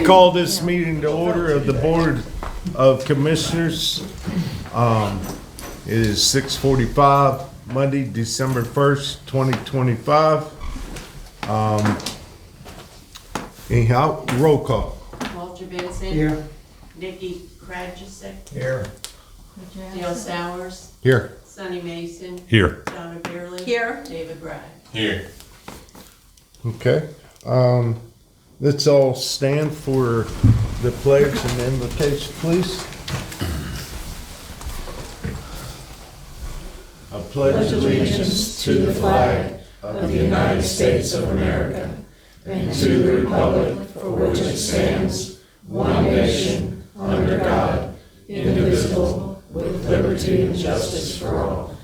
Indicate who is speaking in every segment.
Speaker 1: Call this meeting to order of the Board of Commissioners. It is 6:45, Monday, December 1st, 2025. Anyhow, roll call.
Speaker 2: Walter Benson.
Speaker 3: Here.
Speaker 2: Nikki Krajicek.
Speaker 3: Here.
Speaker 2: Dale Sowers.
Speaker 1: Here.
Speaker 2: Sonny Mason.
Speaker 4: Here.
Speaker 2: Donna Beerley.
Speaker 5: Here.
Speaker 2: David Bragg.
Speaker 4: Here.
Speaker 1: Okay. Let's all stand for the pledge and the invocation, please. I pledge
Speaker 5: Allegiance to the flag of the United States of America and to the republic for which it stands, one nation, under God, indivisible, with liberty and justice for all.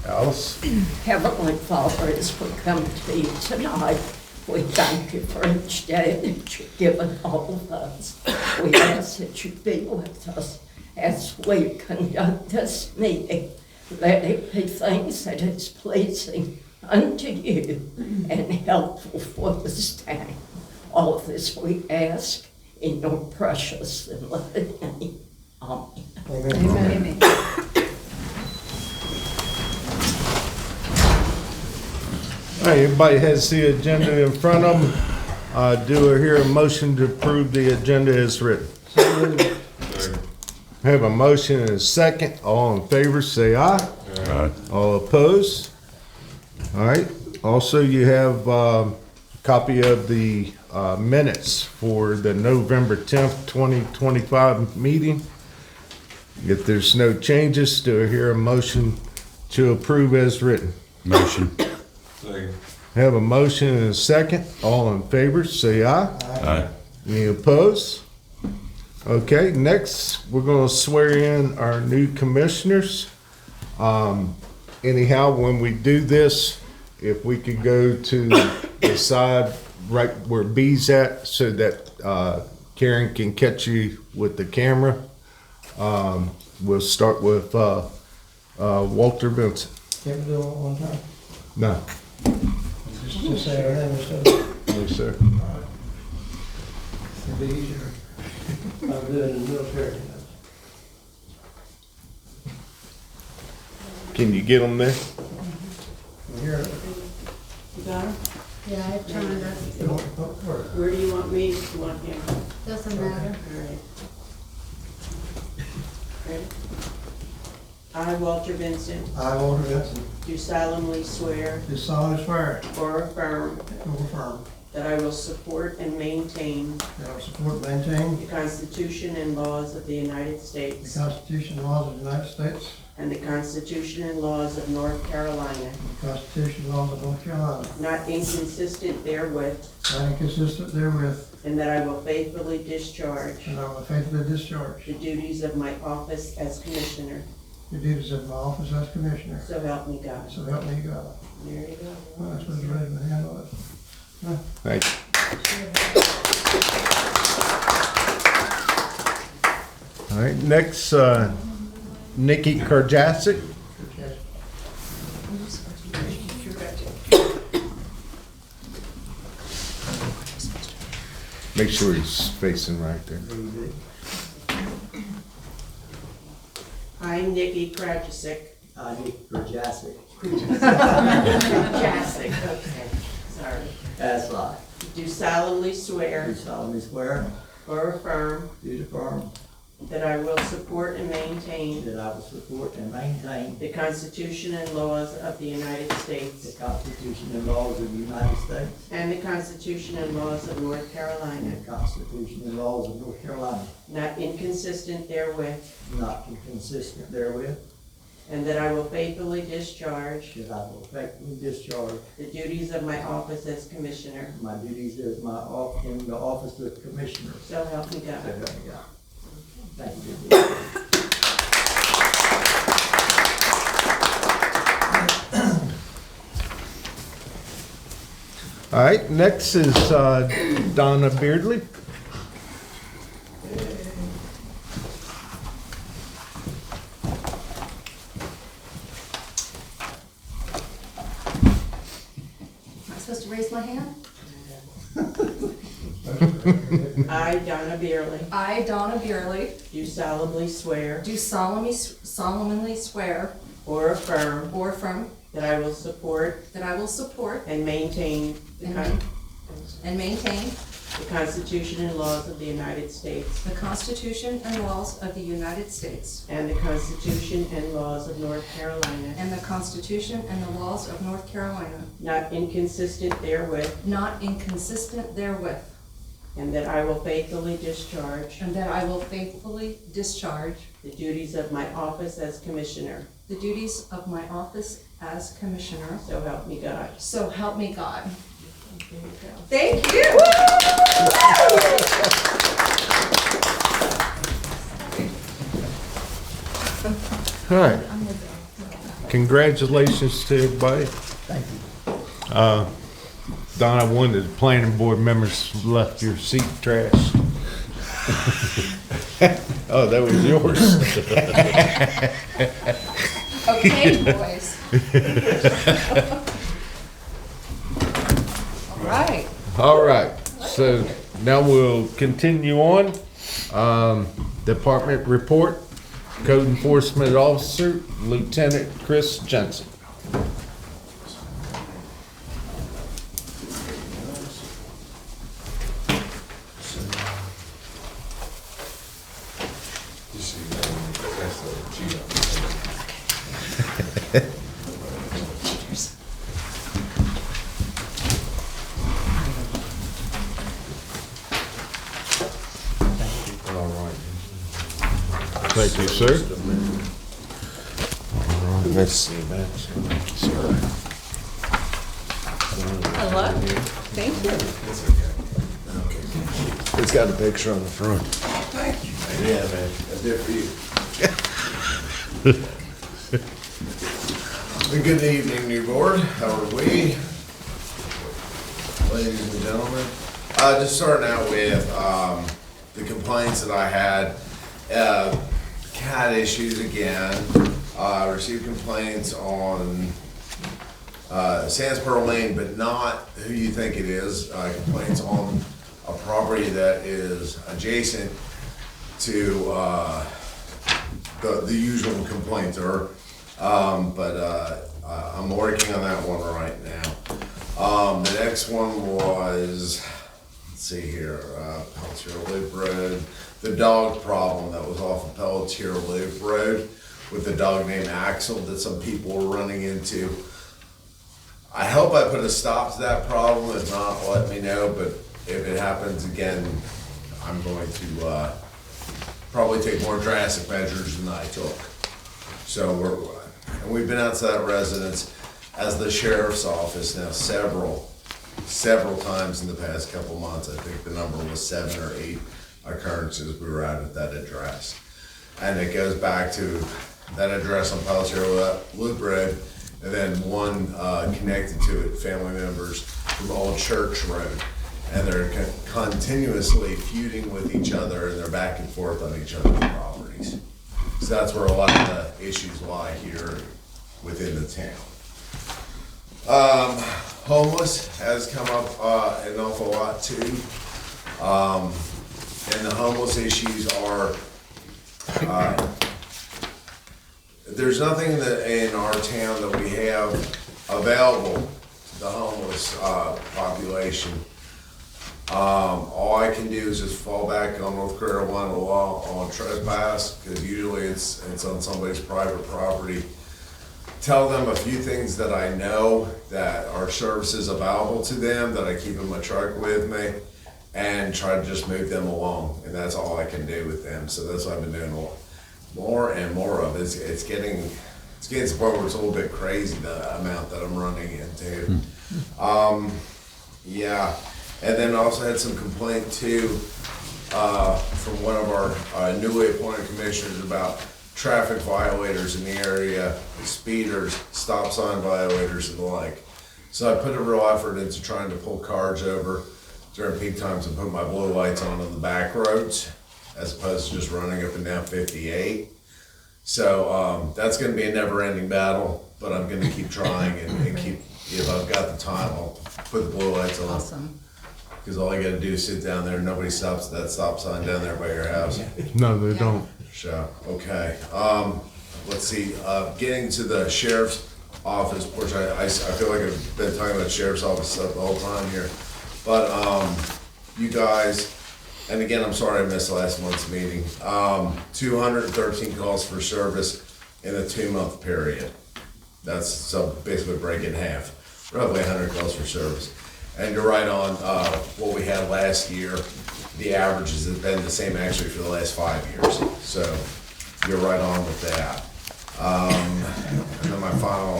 Speaker 1: Alice.
Speaker 5: Heavenly Father, as we come to you tonight, we thank you for each day that you've given all of us. We ask that you be with us as we conduct this meeting. Let it be things that is pleasing unto you and helpful for this time. All of this we ask in your precious and loving name. Amen.
Speaker 3: Amen.
Speaker 1: All right, everybody has the agenda in front of them. Do I hear a motion to approve the agenda as written? Have a motion and a second. All in favor, say aye.
Speaker 4: Aye.
Speaker 1: All opposed? All right. Also, you have a copy of the minutes for the November 10th, 2025 meeting. If there's no changes, do I hear a motion to approve as written?
Speaker 4: Motion.
Speaker 1: Have a motion and a second. All in favor, say aye.
Speaker 4: Aye.
Speaker 1: Any opposed? Okay, next, we're gonna swear in our new commissioners. Anyhow, when we do this, if we could go to the side right where B's at so that Karen can catch you with the camera. We'll start with Walter Benson.
Speaker 3: Can we do it one time?
Speaker 1: No.
Speaker 3: Just say our name instead of,
Speaker 1: No, sir.
Speaker 3: it'd be easier. I'm doing the military.
Speaker 1: Can you get them there?
Speaker 3: Here,
Speaker 2: You got him?
Speaker 6: Yeah, I turned it.
Speaker 2: Where do you want me? Do you want him?
Speaker 6: Doesn't matter.
Speaker 2: All right. Ready? I, Walter Benson,
Speaker 3: I, Walter Benson,
Speaker 2: do solemnly swear
Speaker 3: do solemnly swear
Speaker 2: or affirm
Speaker 3: to affirm
Speaker 2: that I will support and maintain
Speaker 3: that I will support and maintain
Speaker 2: the Constitution and laws of the United
Speaker 3: the
Speaker 2: States
Speaker 3: Constitution and laws of the United States,
Speaker 2: and the Constitution and laws of North Carolina,
Speaker 3: and the Constitution and laws of North Carolina,
Speaker 2: not inconsistent therewith,
Speaker 3: not inconsistent therewith,
Speaker 2: and that I will faithfully discharge
Speaker 3: and I will faithfully discharge
Speaker 2: the duties of my office as Commissioner.
Speaker 3: the duties of my office as Commissioner.
Speaker 2: So help me God.
Speaker 3: So help me God.
Speaker 2: There you go.
Speaker 3: Well, that's what's ready to handle it.
Speaker 1: Thank you. All right, next, Nikki Krajicek. Make sure he's facing right there.
Speaker 2: I, Nikki Krajicek.
Speaker 7: Rajasic.
Speaker 2: Krajicek, okay, sorry.
Speaker 7: That's right.
Speaker 2: Do solemnly
Speaker 7: Do
Speaker 2: swear
Speaker 7: solemnly swear,
Speaker 2: or affirm
Speaker 7: do affirm
Speaker 2: that I will support and maintain
Speaker 7: that I will support and maintain
Speaker 2: the Constitution and laws of the United
Speaker 7: the
Speaker 2: States
Speaker 7: Constitution and laws of the United States
Speaker 2: and the Constitution and laws of North Carolina,
Speaker 7: and the Constitution and laws of North Carolina,
Speaker 2: not inconsistent therewith,
Speaker 7: not inconsistent therewith,
Speaker 2: and that I will faithfully discharge
Speaker 7: that I will faithfully discharge
Speaker 2: the duties of my office as Commissioner.
Speaker 7: my duties as in the office of Commissioner.
Speaker 2: So help me
Speaker 7: So
Speaker 2: God.
Speaker 7: help me God. Thank you.
Speaker 1: All right, next is Donna Beardley.
Speaker 6: Am I supposed to raise my hand?
Speaker 2: I, Donna Beerley,
Speaker 6: I, Donna Beerley,
Speaker 2: do solemnly swear
Speaker 6: do solemnly swear
Speaker 2: or affirm
Speaker 6: or affirm
Speaker 2: that I will support
Speaker 6: that I will support
Speaker 2: and maintain the
Speaker 6: and maintain
Speaker 2: Constitution and laws of the United States
Speaker 6: the Constitution and laws of the United States
Speaker 2: and the Constitution and laws of North Carolina,
Speaker 6: and the Constitution and the laws of North Carolina,
Speaker 2: not inconsistent therewith,
Speaker 6: not inconsistent therewith,
Speaker 2: and that I will faithfully discharge
Speaker 6: and that I will faithfully discharge
Speaker 2: the duties of my office as Commissioner.
Speaker 6: the duties of my office as Commissioner.
Speaker 2: So help me God.
Speaker 6: So help me God.
Speaker 2: There you go.
Speaker 6: Thank you.
Speaker 1: All right. Congratulations to everybody.
Speaker 7: Thank you.
Speaker 1: Donna, one of the planning board members left your seat trash. Oh, that was yours.
Speaker 6: Okay, boys. All right.
Speaker 1: All right, so now we'll continue on. Department report, Code Enforcement Officer, Lieutenant Chris Jensen. Thank you, sir. Let's see, man.
Speaker 6: Hello. Thank you.
Speaker 4: It's got a picture on the front. Thank you, man. Yeah, man. I did for you. Good evening, new board. How are we? Ladies and gentlemen. Just starting out with the complaints that I had. Cat issues again. I received complaints on Sandsboro Lane, but not who you think it is. Complaints on a property that is adjacent to the usual complainter. But I'm working on that one right now. The next one was, let's see here, Pelletier Loop Road. The dog problem that was off of Pelletier Loop Road with the dog named Axel that some people were running into. I hope I put a stop to that problem. If not, let me know. But if it happens again, I'm going to probably take more drastic measures than I took. So we've been out to that residence as the sheriff's office now several times in the past couple months. I think the number was 7 or 8 occurrences we were out at that address. And it goes back to that address on Pelletier Loop Road, and then one connected to it, family members from Old Church Road. And they're continuously feuding with each other, and they're back and forth on each other's properties. So that's where a lot of the issues lie here within the town. Homeless has come up an awful lot too. And the homeless issues are, there's nothing in our town that we have available to the homeless population. All I can do is just fall back on North Carolina law on trespass, because usually it's on somebody's private property. Tell them a few things that I know that are services available to them that I keep in my truck with me, and try to just move them along, and that's all I can do with them. So that's what I've been doing more and more of. It's getting to the point where it's a little bit crazy, the amount that I'm running into. Yeah, and then I also had some complaint too from one of our newly appointed commissioners about traffic violators in the area, speeders, stop sign violators and the like. So I put a real effort into trying to pull cars over during peak times and put my blue lights on the back roads as opposed to just running up and down 58. So that's going to be a never-ending battle, but I'm going to keep trying and keep, if I've got the time, I'll put the blue lights on.
Speaker 6: Awesome.
Speaker 4: Cause all you gotta do is sit down there, nobody stops at that stop sign down there by your house.
Speaker 1: No, they don't.
Speaker 4: So, okay, let's see, getting to the sheriff's office portion, I feel like I've been talking about sheriff's office stuff the whole time here. But, you guys, and again, I'm sorry I missed last month's meeting, 213 calls for service in a 2-month period. That's so basically break in half, roughly 100 calls for service. And you're right on, what we had last year, the averages have been the same actually for the last 5 years. So you're right on with that. And then my final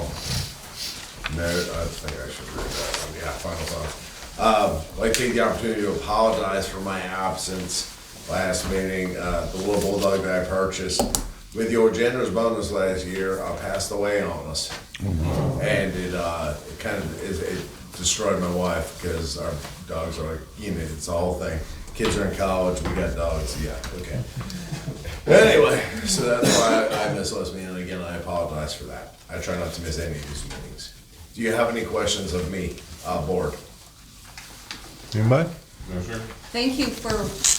Speaker 4: note, I think I should read that one. Yeah, final thought. I'd like to take the opportunity to apologize for my absence last meeting. The little bulldog that I purchased with your generous bonus last year passed away on us. And it kind of it destroyed my wife because our dogs are like, it's the whole thing. Kids are in college, we got dogs, yeah, okay. Anyway, so that's why I missed last meeting, and again, I apologize for that. I try not to miss any of these meetings. Do you have any questions of me, board?
Speaker 1: Anybody?
Speaker 6: Thank you for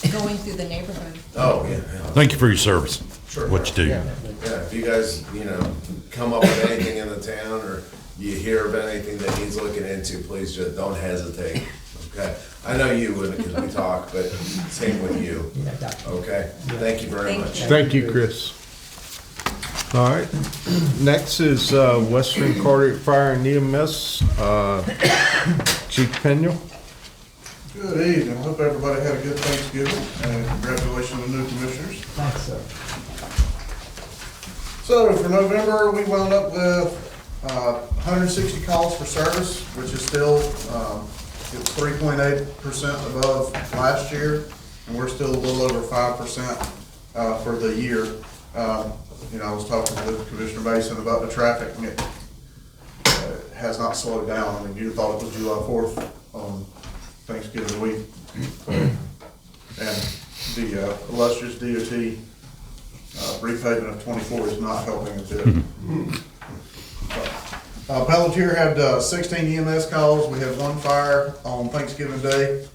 Speaker 6: going through the neighborhood.
Speaker 4: Oh, yeah.
Speaker 8: Thank you for your service,
Speaker 4: Sure.
Speaker 8: what you do.
Speaker 4: Yeah, if you guys, come up with anything in the town, or you hear of anything that needs looking into, please just don't hesitate, okay? I know you wouldn't, because we talk, but same with you, okay? Thank you very
Speaker 6: Thank
Speaker 4: much.
Speaker 6: you.
Speaker 1: Thank you, Chris. All right, next is Western Carter Fire and EMS, Chief Pena.
Speaker 9: Good evening. Hope everybody had a good Thanksgiving, and congratulations to the new commissioners.
Speaker 7: Thanks, sir.
Speaker 9: So for November, we wound up with 160 calls for service, which is still, it's 3.8% above last year, and we're still a little over 5% for the year. I was talking with Commissioner Mason about the traffic, and it has not slowed down. I mean, you thought it was July 4th on Thanksgiving week. And the illustrious DOT repaving of 24 is not helping a bit. Pelletier had 16 EMS calls. We had 1 fire on Thanksgiving Day.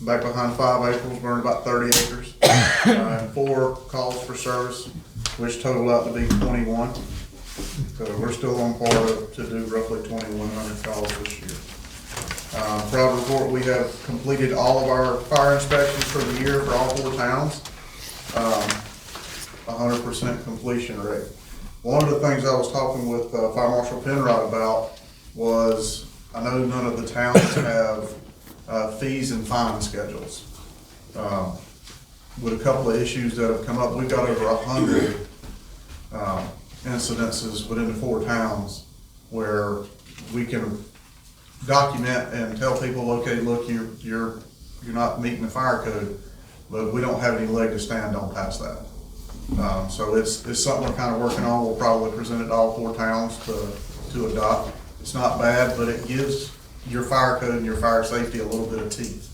Speaker 9: Back behind 5 acres, burned about 30 acres. And 4 calls for service, which totaled out to be 21. So we're still on par to do roughly 2,100 calls this year. Proud to report, we have completed all of our fire inspections for the year for all 4 towns. 100% completion rate. One of the things I was talking with Fire Marshal Penrod about was, I know none of the towns have fees and fine schedules. With a couple of issues that have come up, we've got over 100 incidences within the 4 towns where we can document and tell people, okay, look, you're not meeting the fire code, but we don't have any leg to stand on past that. So it's something we're kind of working on. We'll probably present it to all 4 towns to adopt. It's not bad, but it gives your fire code and your fire safety a little bit of teeth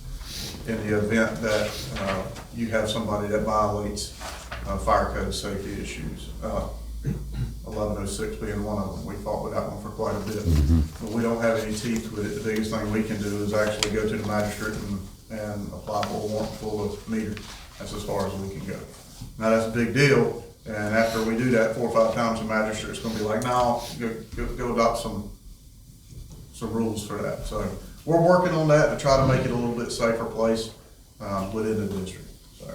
Speaker 9: in the event that you have somebody that violates fire code safety issues. 1106 being one of them. We fought with that one for quite a bit. But we don't have any teeth with it. The biggest thing we can do is actually go to the magistrate and apply for a warrant full of meters. That's as far as we can go. Now, that's a big deal, and after we do that 4 or 5 times, the magistrate's gonna be like, no, go adopt some rules for that. So we're working on that to try to make it a little bit safer place within the district. So,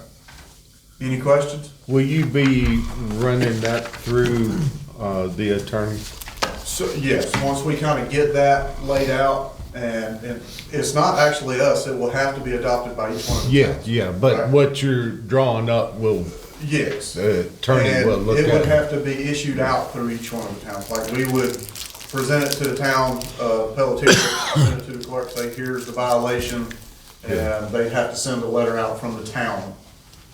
Speaker 9: any questions?
Speaker 1: Will you be running that through the attorney?
Speaker 9: So, yes, once we kind of get that laid out, and it's not actually us, it will have to be adopted by each one of the
Speaker 1: Yeah,
Speaker 9: towns.
Speaker 1: yeah, but
Speaker 9: Right.
Speaker 1: what you're drawing up will,
Speaker 9: Yes.
Speaker 1: the attorney
Speaker 9: And
Speaker 1: will look
Speaker 9: it would
Speaker 1: at.
Speaker 9: have to be issued out through each one of the towns. Like, we would present it to the town, Pelletier, send it to the clerk, say, here's the violation, and they'd have to send a letter out from the town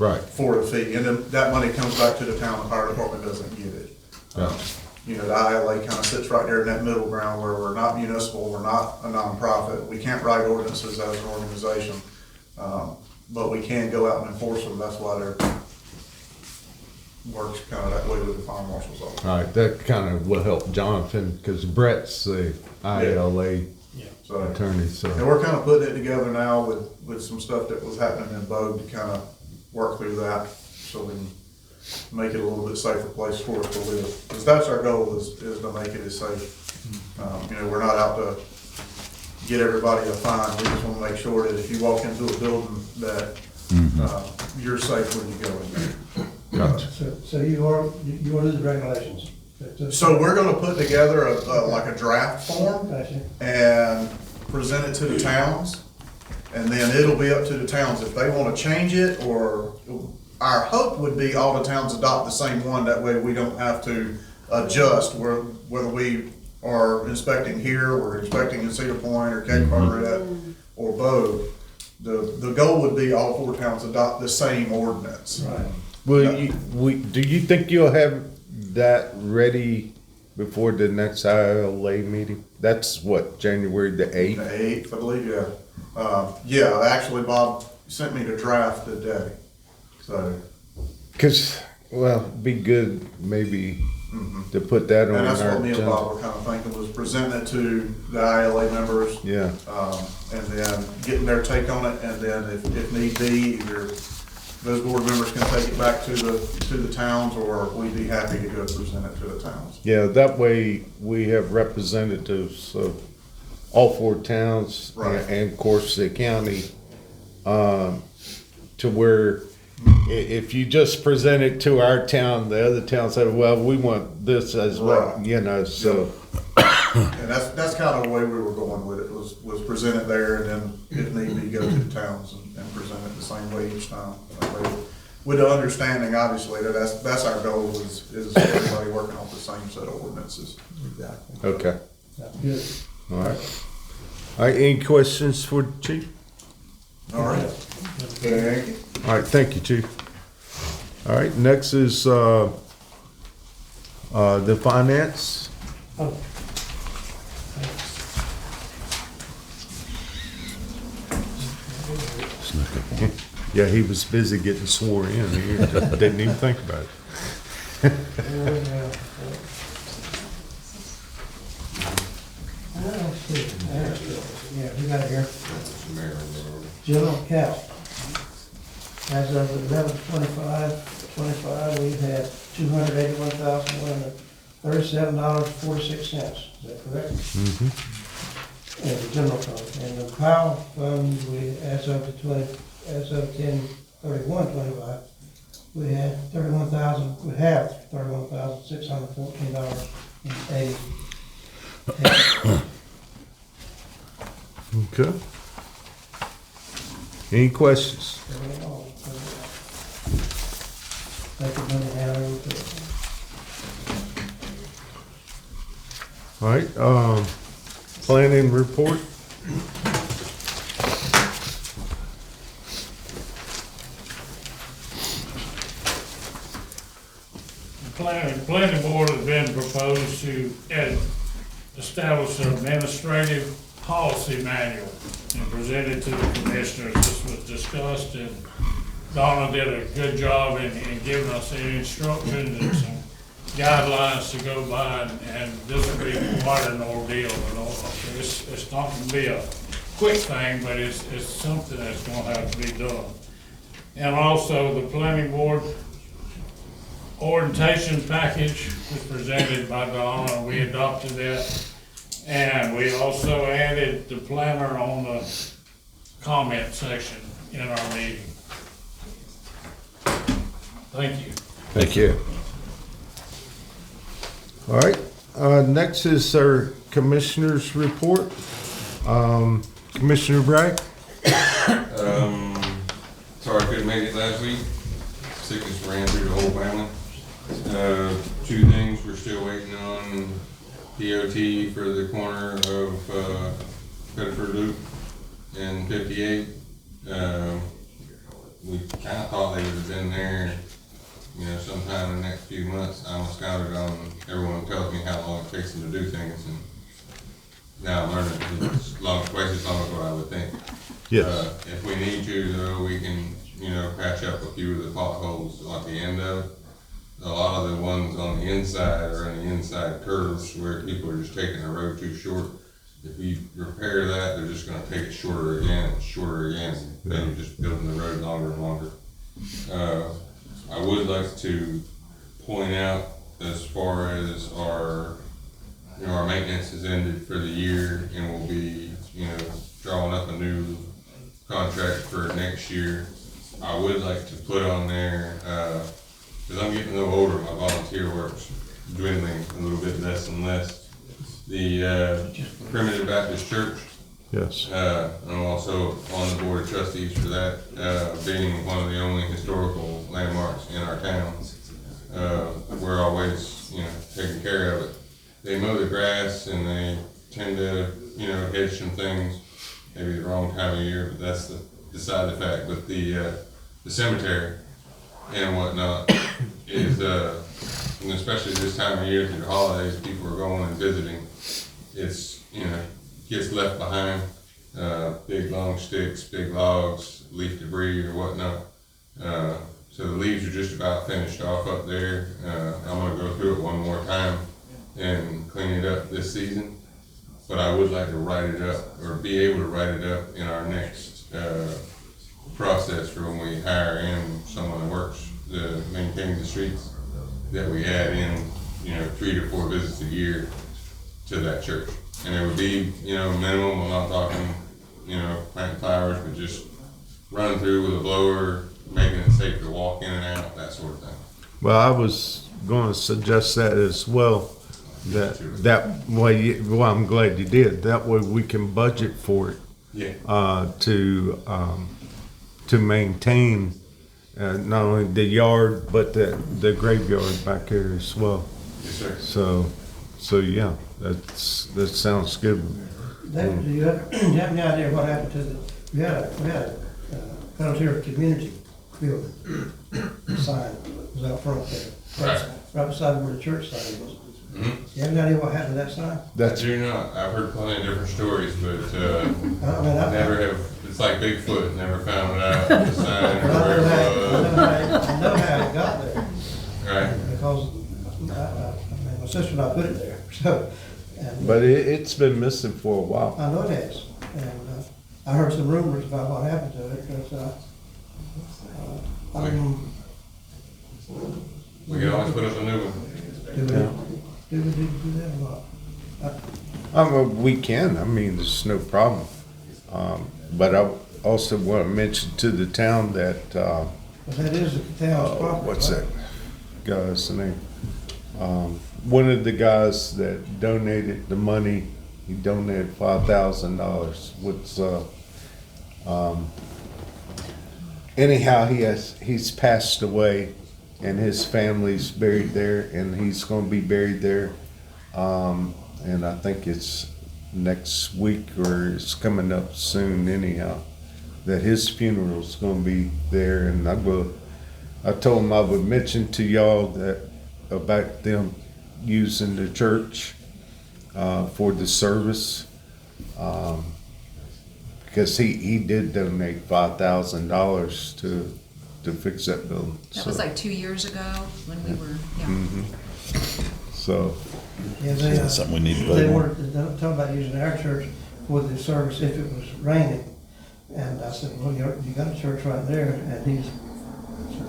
Speaker 1: Right,
Speaker 9: for the fee, and then that money comes back to the town, the fire department doesn't get it.
Speaker 1: yeah,
Speaker 9: The ILA kind of sits right there in that middle ground where we're not municipal, we're not a nonprofit. We can't write ordinances as an organization, but we can go out and enforce them. That's why they're works kind of that way with the fire marshal's office.
Speaker 1: all right, that kind of will help Jonathan, because Brett's the ILA
Speaker 9: So,
Speaker 1: Attorneys,
Speaker 9: and we're kind of putting it together now with some stuff that was happening in BOC to kind of work through that, so we can make it a little bit safer place for us to live. Because that's our goal, is to make it as safe. You know, we're not out to get everybody a fine, we just want to make sure that if you walk into a building that, you're safe when you go in there.
Speaker 1: gotcha.
Speaker 3: So you are the regulations.
Speaker 9: So we're gonna put together like a draft form
Speaker 3: Gotcha.
Speaker 9: and present it to the towns. And then it'll be up to the towns if they wanna change it, or our hope would be all the towns adopt the same one. That way we don't have to adjust whether we are inspecting here, or inspecting in Cedar Point or Cape Carteret or BOC. The goal would be all 4 towns adopt the same ordinance.
Speaker 3: Right.
Speaker 1: Well, do you think you'll have that ready before the next ILA meeting? That's what, January the 8th?
Speaker 9: The 8th, I believe, yeah. Yeah, actually, Bob sent me the draft today, so.
Speaker 1: Cause, well, it'd be good maybe to put that on
Speaker 9: And that's
Speaker 1: our
Speaker 9: what me and
Speaker 1: agenda.
Speaker 9: Bob were kind of thinking, was presenting it to the ILA members.
Speaker 1: Yeah,
Speaker 9: And then getting their take on it, and then if need be, either those board members can take it back to the towns, or we'd be happy to go present it to the towns.
Speaker 1: yeah, that way we have representatives of all 4 towns
Speaker 9: Right.
Speaker 1: and of course the county, to where if you just present it to our town, the other towns say, well, we want this as well,
Speaker 9: Right.
Speaker 1: you know, so.
Speaker 9: And that's kind of the way we were going with it, was present it there, and then if need be, go to the towns and present it the same way each time. That way, with the understanding, obviously, that that's our goal, is everybody working off the same set of ordinances.
Speaker 3: Exactly.
Speaker 1: Okay,
Speaker 3: That's good.
Speaker 1: all right. All right, any questions for the chief?
Speaker 9: All right. Thank you.
Speaker 1: All right, thank you, chief. All right, next is, the finance.
Speaker 3: Oh.
Speaker 1: Yeah, he was busy getting sworn in. He just didn't even think about it.
Speaker 3: Yeah, we got it here. General account. As of 11/25/25, we've had $281,137.46. Is that correct?
Speaker 1: Mm-hmm.
Speaker 3: And the general fund. And the power fund, we, as of 10/31/25, we have $31,614.80.
Speaker 1: Okay. Any questions?
Speaker 3: Take the money out of it.
Speaker 1: All right, planning report.
Speaker 8: Planning board has been proposed to establish an administrative policy manual and presented to the commissioners. This was discussed, and Donna did a good job in giving us the instructions and some guidelines to go by, and this will be quite an ordeal. It's not gonna be a quick thing, but it's something that's gonna have to be done. And also, the planning board orientation package was presented by Donna, we adopted that. And we also added the planner on the comment section in our meeting. Thank you.
Speaker 1: Thank you. All right, next is our commissioner's report. Commissioner Bragg?
Speaker 10: Sorry I couldn't make it last week. Sickness ran through the whole family. 2 things, we're still waiting on DOT for the corner of Bedford Loop and 58. We kind of thought they would have been there, you know, sometime in the next few months. I almost counted on, everyone tells me how long it takes them to do things, and now I'm learning it's twice as long as what I would think.
Speaker 1: Yes.
Speaker 10: If we need to, though, we can, you know, patch up a few of the potholes at the end of it. A lot of the ones on the inside are in the inside curves where people are just taking the road too short. If we repair that, they're just gonna take it shorter again, and shorter again, then you're just building the road longer and longer. I would like to point out, as far as our maintenance has ended for the year, and we'll be, drawing up a new contract for next year. I would like to put on there, because I'm getting a little older, my volunteer work's dwindling a little bit less and less. The Primitive Baptist Church,
Speaker 1: Yes.
Speaker 10: I'm also on the board of trustees for that, being one of the only historical landmarks in our town. We're always, taking care of it. They mow the grass and they tend to, hedge some things, maybe the wrong time of year, but that's beside the fact. But the cemetery and whatnot is, and especially this time of year through the holidays, people are going and visiting. It's, gets left behind, big long sticks, big logs, leaf debris or whatnot. So the leaves are just about finished off up there. I'm gonna go through it one more time and clean it up this season. But I would like to write it up, or be able to write it up in our next process for when we hire in someone that works to maintain the streets, that we add in, 3 to 4 visits a year to that church. And it would be, minimum, I'm not talking, planting flowers, but just running through with a blower, making it safe to walk in and out, that sort of thing.
Speaker 1: Well, I was going to suggest that as well. That way, well, I'm glad you did. That way we can budget for it.
Speaker 10: Yeah.
Speaker 1: To maintain not only the yard but the graveyard back there as well.
Speaker 10: Yes, sir.
Speaker 1: So yeah, that sounds good.
Speaker 3: David, do you have any idea what happened to we had a Frontier Community building sign was out front there, right beside where the church sign was.
Speaker 10: Mm-hmm.
Speaker 3: You have any idea what happened to that sign?
Speaker 10: I do not. I've heard plenty of different stories, but
Speaker 3: I
Speaker 10: never have. It's like Bigfoot. Never found out the sign or
Speaker 3: I
Speaker 10: where it was.
Speaker 3: know how it got there.
Speaker 10: Right.
Speaker 3: Because my sister and I put it there, so.
Speaker 1: But it's been missing for a while.
Speaker 3: I know it has, and I heard some rumors about what happened to it, because
Speaker 10: We can always put up a new one.
Speaker 3: do we need to do that or not?
Speaker 1: We can. I mean, there's no problem. But I also want to mention to the town that
Speaker 3: Because that is the town's property.
Speaker 1: what's
Speaker 3: right?
Speaker 1: that guy's name? One of the guys that donated the money, he donated $5,000. Anyhow, he's passed away, and his family's buried there, and he's going to be buried there. And I think it's next week, or it's coming up soon. Anyhow, that his funeral's going to be there, and I told him I would mention to y'all that about them using the church for the service, because he did donate $5,000 to fix that building.
Speaker 6: That was like 2 years ago when we were, yeah.
Speaker 1: Mm-hmm. So
Speaker 3: Yeah,
Speaker 11: That's something we need to
Speaker 3: they
Speaker 11: vote on.
Speaker 3: wanted to talk about using our church for the service if it was raining. And I said, well, you got a church right there, and they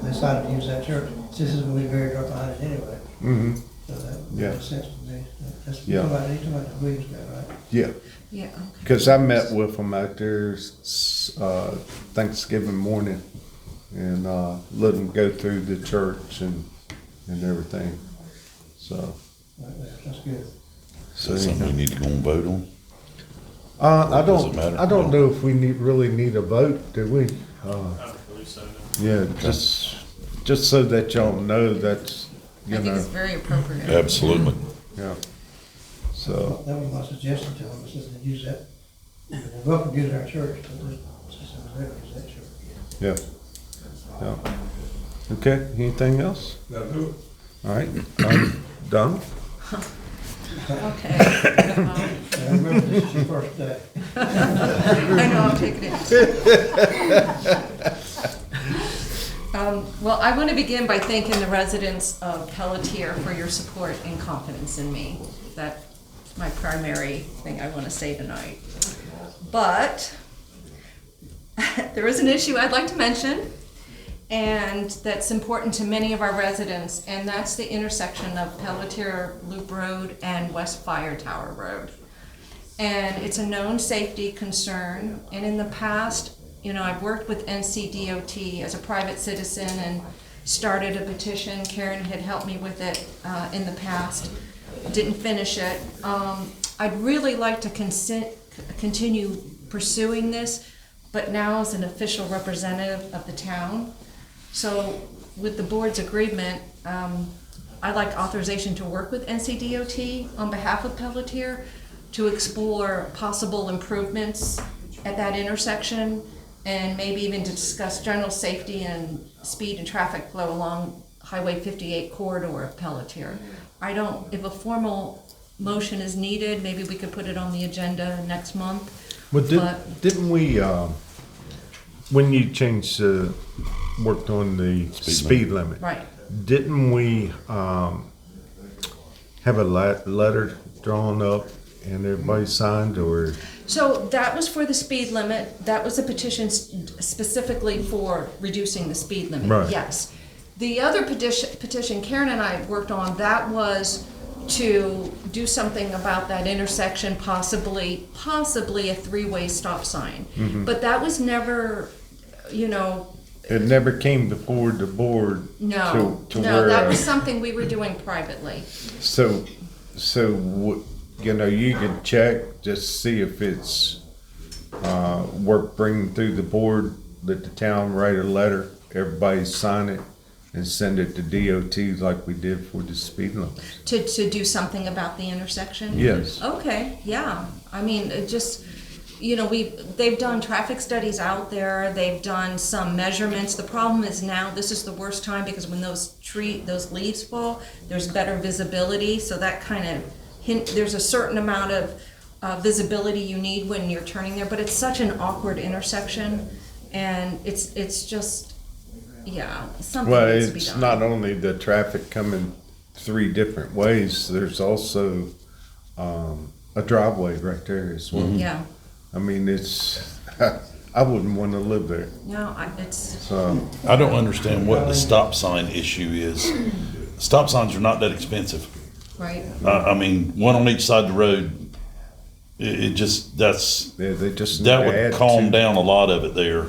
Speaker 3: decided to use that church. This is going to be buried right behind it anyway.
Speaker 1: mm-hmm.
Speaker 3: So that
Speaker 1: Yeah.
Speaker 3: makes sense to me. That's
Speaker 1: Yeah.
Speaker 3: talking about the Williams guy, right?
Speaker 1: Yeah,
Speaker 6: Yeah, okay.
Speaker 1: because I met with him out there Thanksgiving morning, and let him go through the church and everything. So
Speaker 3: Right there. That's good.
Speaker 11: So that's something we need to go and vote on?
Speaker 1: I
Speaker 11: Does it matter?
Speaker 1: don't know if we really need a vote, do we?
Speaker 12: I don't believe so, no.
Speaker 1: Yeah, just so that y'all know that's,
Speaker 6: I think it's very appropriate.
Speaker 11: Absolutely.
Speaker 1: yeah. So,
Speaker 3: That was my suggestion to them. I said they use that. They're welcome to use our church, but just use that church.
Speaker 1: yeah. Yeah. Okay, anything else?
Speaker 10: That'll do it.
Speaker 1: All right, done?
Speaker 6: Okay.
Speaker 3: I remember this is your first day.
Speaker 6: I know, I'm taking it. Well, I want to begin by thanking the residents of Pelletier for your support and confidence in me. That my primary thing I want to say tonight. But there is an issue I'd like to mention, and that's important to many of our residents, and that's the intersection of Pelletier Loop Road and West Fire Tower Road. And it's a known safety concern, and in the past, you know, I've worked with NCDOT as a private citizen and started a petition. Karen had helped me with it in the past, didn't finish it. I'd really like to continue pursuing this, but now as an official representative of the town. So with the board's agreement, I'd like authorization to work with NCDOT on behalf of Pelletier to explore possible improvements at that intersection, and maybe even to discuss general safety and speed and traffic flow along Highway 58 corridor of Pelletier. If a formal motion is needed, maybe we could put it on the agenda next month.
Speaker 1: But didn't we, when you changed, worked on the speed limit?
Speaker 6: Right.
Speaker 1: Didn't we, have a letter drawn up and everybody signed, or?
Speaker 6: So that was for the speed limit. That was a petition specifically for reducing the speed limit.
Speaker 1: Right.
Speaker 6: Yes. The other petition Karen and I worked on, that was to do something about that intersection, possibly a three-way stop sign.
Speaker 1: Mm-hmm.
Speaker 6: But that was never, you know.
Speaker 1: It never came before the board.
Speaker 6: No,
Speaker 1: to
Speaker 6: no,
Speaker 1: where,
Speaker 6: that was something we were doing privately.
Speaker 1: So, you know, you can check, just see if it's, worth bringing through the board, that the town write a letter, everybody sign it, and send it to DOT like we did for the speed limit.
Speaker 6: To do something about the intersection?
Speaker 1: Yes.
Speaker 6: Okay, yeah. I mean, it just, you know, they've done traffic studies out there, they've done some measurements. The problem is now, this is the worst time, because when those leaves fall, there's better visibility, so that kind of there's a certain amount of visibility you need when you're turning there, but it's such an awkward intersection, and it's just, yeah, something
Speaker 1: Well,
Speaker 6: needs to be
Speaker 1: it's
Speaker 6: done.
Speaker 1: not only the traffic coming 3 different ways, there's also, a driveway right there as well.
Speaker 6: Yeah,
Speaker 1: I mean, it's, I wouldn't want to live there,
Speaker 6: no, it's,
Speaker 1: so.
Speaker 11: I don't understand what the stop sign issue is. Stop signs are not that expensive.
Speaker 6: right.
Speaker 11: I mean, one on each side of the road, it just,
Speaker 1: Yeah, they just.
Speaker 11: that would
Speaker 1: add
Speaker 11: calm
Speaker 1: to-
Speaker 11: down a lot of it there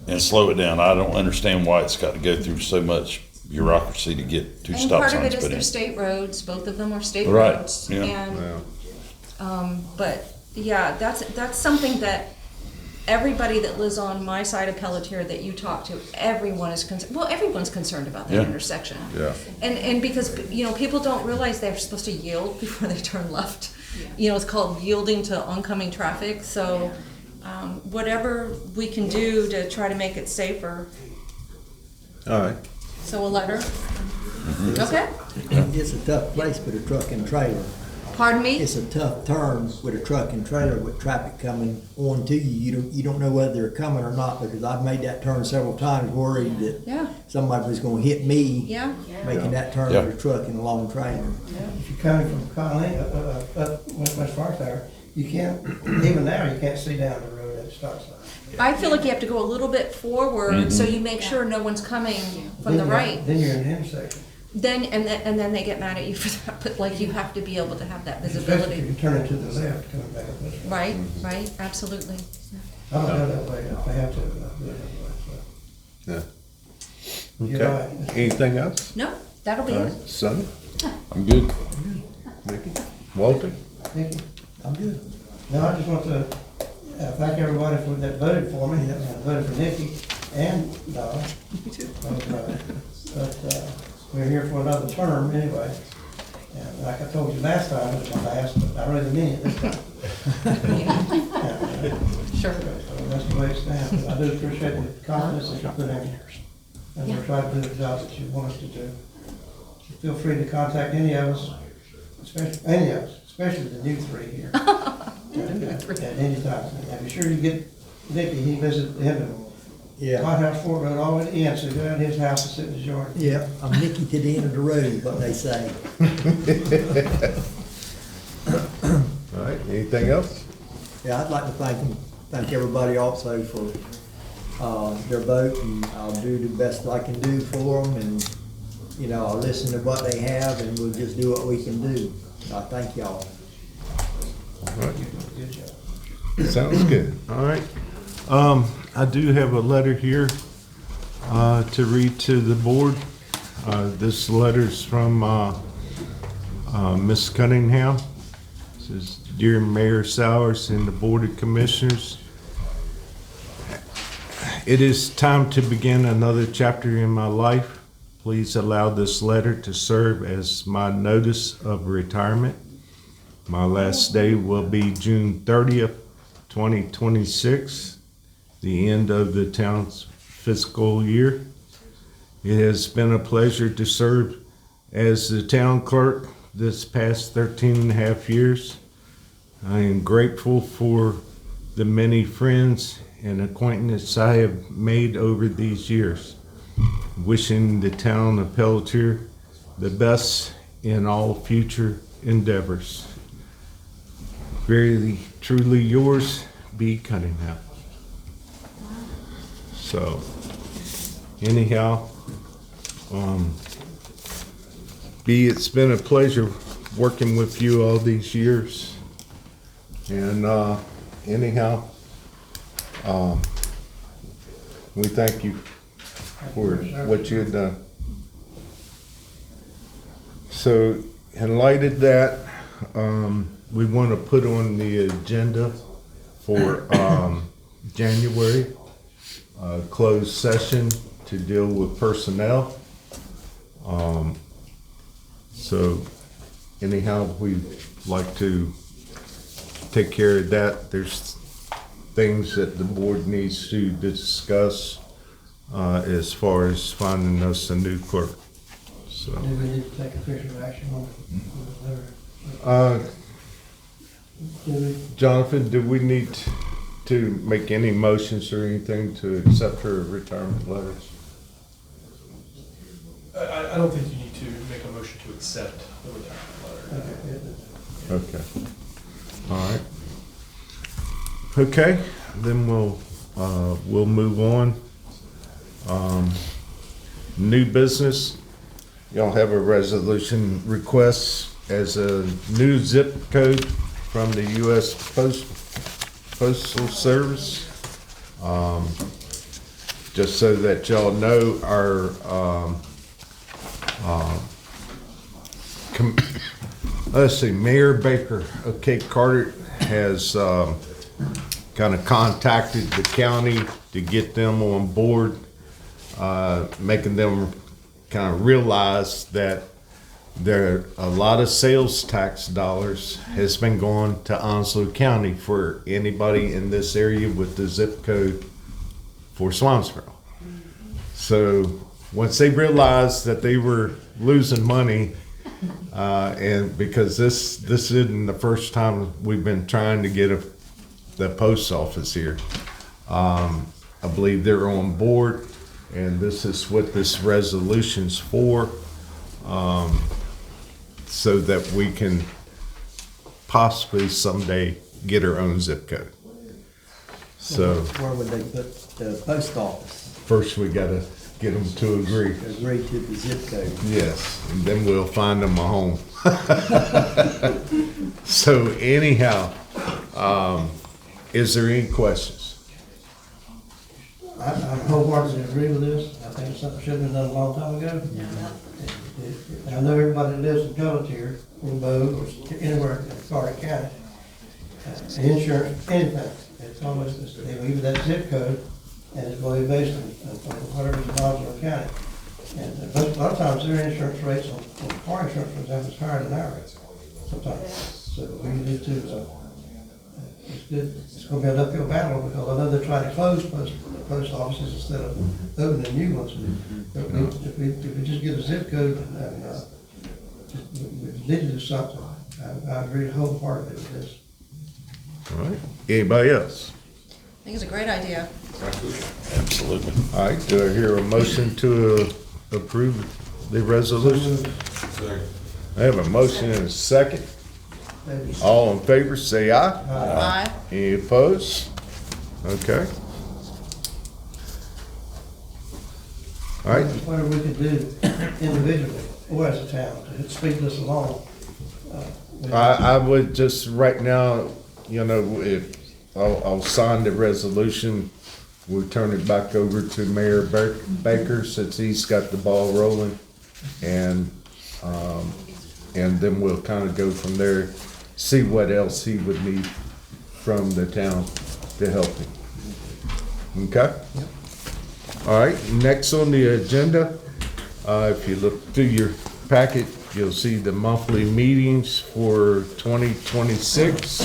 Speaker 11: and slow it down. I don't understand why it's got to go through so much bureaucracy to get two
Speaker 6: And
Speaker 11: stop
Speaker 6: part of
Speaker 11: signs
Speaker 6: it is
Speaker 11: put
Speaker 6: they're
Speaker 11: in.
Speaker 6: state roads, both of them are state
Speaker 11: Right,
Speaker 6: roads.
Speaker 11: yeah.
Speaker 6: And,
Speaker 1: Yeah.
Speaker 6: but, yeah, that's something that everybody that lives on my side of Pelletier that you talk to, everyone's concerned about that
Speaker 11: Yeah.
Speaker 6: intersection.
Speaker 1: Yeah.
Speaker 6: And because, you know, people don't realize they're supposed to yield before they turn left. You know, it's called yielding to oncoming traffic, so, whatever we can do to try to make it safer.
Speaker 1: All right.
Speaker 6: So a letter? Okay,
Speaker 7: It's a tough place with a truck and trailer.
Speaker 6: pardon me?
Speaker 7: It's a tough turn with a truck and trailer with traffic coming on to you. You don't know whether they're coming or not, because I've made that turn several times worried that
Speaker 6: Yeah,
Speaker 7: somebody was gonna hit me
Speaker 6: yeah,
Speaker 7: making that turn
Speaker 11: Yeah.
Speaker 7: with a truck and a long trailer.
Speaker 3: If you're coming from Conley, up West Fire Tower, you can't, even now, you can't see down the road at the stop sign.
Speaker 6: I feel like you have to go a little bit forward, so you make sure no one's coming from the
Speaker 3: Then you're-
Speaker 6: right.
Speaker 3: Then you're in the intersection.
Speaker 6: And then they get mad at you for that, but like, you have to be able to have that
Speaker 3: Especially if
Speaker 6: visibility.
Speaker 3: you turn into the left coming back up this way.
Speaker 6: Right, absolutely.
Speaker 3: I don't go that way, if I have to, I'll do it that way,
Speaker 1: Yeah.
Speaker 3: so. You're
Speaker 1: Okay.
Speaker 3: right.
Speaker 1: Anything else?
Speaker 6: No, that'll be
Speaker 1: All
Speaker 6: it.
Speaker 1: right. Sonny?
Speaker 11: I'm good.
Speaker 1: Nikki? Walter?
Speaker 3: Thank you.
Speaker 7: I'm good.
Speaker 3: No, I just want to thank everybody that voted for me, that voted for Nikki and Donna. But we're here for another term anyway. And like I told you last time, it was my last, but I really mean it this time.
Speaker 6: Sure.
Speaker 3: So that's the way it stands. But I do appreciate the confidence that you put in. And we're trying to do the job that you want us to do. Feel free to contact any of us, especially the new 3 here. At any time. And be sure you get Nicky, he visited him
Speaker 7: Yeah.
Speaker 3: at White House Fort Road all the way to the end, so go down to his house and sit in his yard.
Speaker 7: Yeah, I'm Nicky to the end of the road, what they say.
Speaker 1: Anything else?
Speaker 7: Yeah, I'd like to thank everybody also for, their vote, and I'll do the best I can do for them, and, you know, I'll listen to what they have, and we'll just do what we can do. I thank y'all.
Speaker 3: Good job.
Speaker 1: Sounds good. All right. I do have a letter here to read to the board. This letter's from Miss Cunningham. It says, "Dear Mayor Sowers and the Board of Commissioners, it is time to begin another chapter in my life. Please allow this letter to serve as my notice of retirement. My last day will be June 30th, 2026, the end of the town's fiscal year. It has been a pleasure to serve as the town clerk this past 13 and a half years. I am grateful for the many friends and acquaintances I have made over these years. Wishing the town of Pelletier the best in all future endeavors. Very truly yours, B. Cunningham." So, anyhow, B, it's been a pleasure working with you all these years. And anyhow, we thank you for what you had done. So, in light of that, we want to put on the agenda for January, closed session to deal with personnel. So anyhow, we'd like to take care of that. There's things that the board needs to discuss as far as finding us a new clerk. So,
Speaker 3: Do we need to take official action on the letter? Do we?
Speaker 1: Jonathan, do we need to make any motions or anything to accept her retirement letters?
Speaker 12: I don't think you need to make a motion to accept the retirement letter.
Speaker 3: Okay.
Speaker 1: Okay. All right. Okay, then we'll move on. New business. Y'all have a resolution request as a new zip code from the U.S. Postal Service. Just so that y'all know, our let's see, Mayor Baker of Cape Carteret has kind of contacted the county to get them on board, making them kind of realize that there a lot of sales tax dollars has been going to Onslow County for anybody in this area with the zip code for Swansboro. So once they realized that they were losing money, and because this isn't the first time we've been trying to get the post office here, I believe they're on board, and this is what this resolution's for, so that we can possibly someday get our own zip code. So
Speaker 7: Where would they put the post office?
Speaker 1: first we gotta get them to agree.
Speaker 7: Agree to the zip code.
Speaker 1: Yes, and then we'll find them a home. So anyhow, is there any questions?
Speaker 3: I wholeheartedly agree with this. I think it's something should have been done a long time ago. I know everybody that lives in Pelletier, or Bow, or anywhere in Carter County, insurance, anything, it's always, they leave you that zip code, and it's going to be based on whatever's in Onslow County. And a lot of times their insurance rates on car insurance, for example, is higher than our rates sometimes. So we need to, it's good, it's gonna be an uphill battle, because I know they're trying to close post offices instead of opening new ones. But if we just get a zip code, and, we need to do something. I agree wholeheartedly with this.
Speaker 1: All right, anybody else?
Speaker 6: I think it's a great idea.
Speaker 11: Absolutely.
Speaker 1: All right, do I hear a motion to approve the resolution?
Speaker 10: Second.
Speaker 1: I have a motion and a second.
Speaker 3: Maybe.
Speaker 1: All in favor, say aye.
Speaker 6: Aye.
Speaker 1: Any opposed? Okay. All right,
Speaker 3: Whatever we could do individually or as a town to speed this along.
Speaker 1: I would just, right now, you know, if, I'll sign the resolution. We'll turn it back over to Mayor Baker since he's got the ball rolling. And then we'll kind of go from there, see what else he would need from the town to help him. Okay? All right, next on the agenda, if you look through your packet, you'll see the monthly meetings for 2026.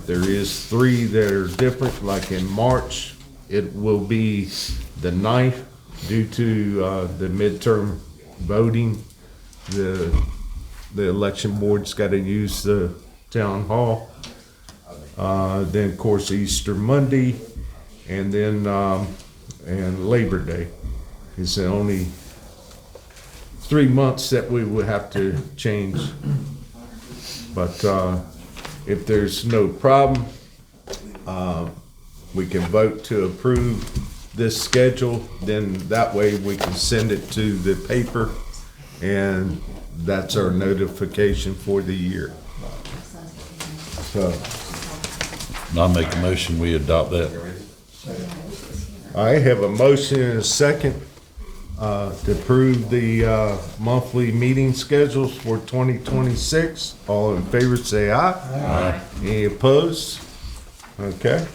Speaker 1: There is 3 that are different, like in March, it will be the 9th due to the midterm voting. The election board's got to use the town hall. Then, of course, Easter Monday, and then and Labor Day. It's the only 3 months that we would have to change. But if there's no problem, we can vote to approve this schedule. Then that way we can send it to the paper, and that's our notification for the year. So
Speaker 11: I'll make a motion, we adopt that.
Speaker 1: I have a motion and a second to approve the monthly meeting schedules for 2026. All in favor, say aye.
Speaker 11: Aye.
Speaker 1: Any opposed? Okay.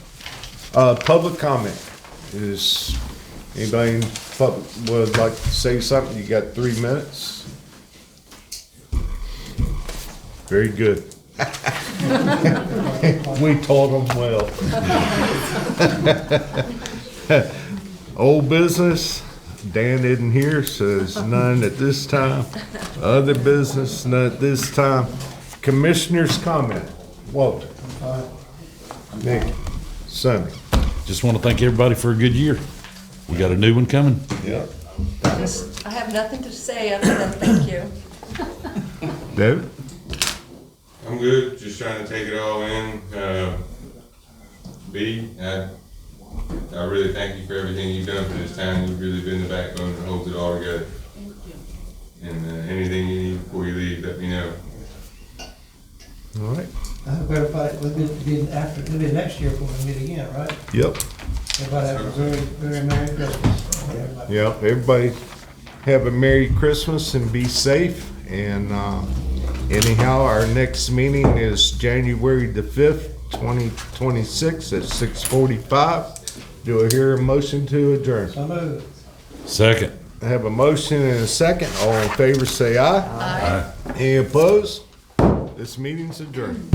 Speaker 1: Public comment. Is anybody in public would like to say something? You got 3 minutes. Very good. We told them well. Old business, Dan isn't here, so there's none at this time. Other business, none at this time. Commissioners' comment. Walter. Nick. Sonny.
Speaker 11: Just want to thank everybody for a good year. We got a new one coming.
Speaker 1: Yeah.
Speaker 6: I have nothing to say other than thank you.
Speaker 1: David?
Speaker 10: I'm good, just trying to take it all in. B, I really thank you for everything you've done for this town. You've really been the backbone that holds it all together. And anything you need before you leave, let me know.
Speaker 1: All right.
Speaker 3: I hope everybody, it'll be next year before we meet again, right?
Speaker 1: Yep.
Speaker 3: Everybody have a very, very Merry Christmas. Everybody.
Speaker 1: Yep. Everybody have a Merry Christmas and be safe. And anyhow, our next meeting is January the 5th, 2026 at 6:45. Do I hear a motion to adjourn?
Speaker 3: So moved.
Speaker 11: Second.
Speaker 1: I have a motion and a second. All in favor, say aye.
Speaker 11: Aye.
Speaker 1: Any opposed? This meeting's adjourned.